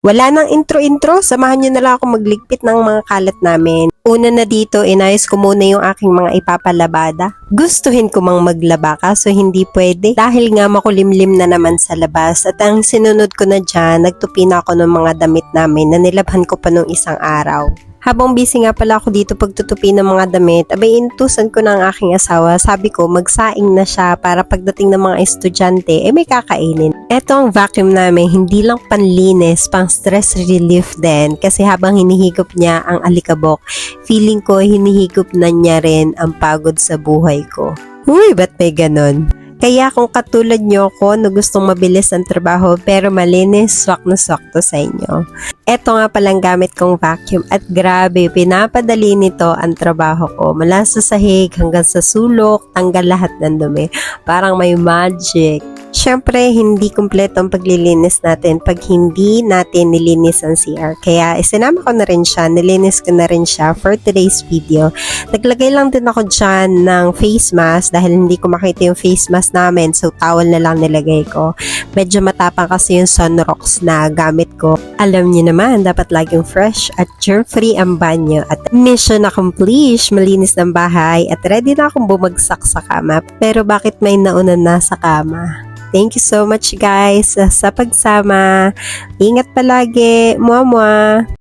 Wala nang intro-intro, samahan nyo na lang ako magligpit ng mga kalat namin. Una na dito, inayos ko muna yung aking mga ipapalabada. Gustuhin ko mang maglaba kaso hindi pwede dahil nga makulimlim na naman sa labas. At ang sinunod ko na dyan, nagtupi na ako ng mga damit namin na nilabhan ko pa nung isang araw. Habang busy nga pala ako dito pagtutupi ng mga damit, abay inutusan ko na ang aking asawa. Sabi ko magsaing na siya para pagdating ng mga estudyante, may kakainin. Eto ang vacuum namin, hindi lang panlinis, pang stress relief din. Kasi habang hinihigop niya ang alikabok, feeling ko hinihigop na niya rin ang pagod sa buhay ko. Uy, ba't may ganon? Kaya kung katulad nyo ko na gustong mabilis ang trabaho pero malinis, swak na swak to sa inyo. Eto nga palang gamit kong vacuum at grabe, pinapadali nito ang trabaho ko. Mula sa sahig hanggang sa sulok, tanggal lahat ng dumi. Parang may magic. Siyempre, hindi kumpleto ang paglilinis natin pag hindi natin nilinis ang CR. Kaya isinama ko na rin siya, nilinis ko na rin siya for today's video. Naglagay lang din ako dyan ng face mask dahil hindi ko makita yung face mask namin. So, towel na lang nilagay ko. Medyo matapang kasi yung Sunrocks na gamit ko. Alam niyo naman, dapat laging fresh at germ-free ang banyo. At mission accomplished, malinis ng bahay at ready na akong bumagsak sa kama. Pero bakit may nauna na sa kama? Thank you so much guys sa pagsama. Ingat palagi. Mua mua.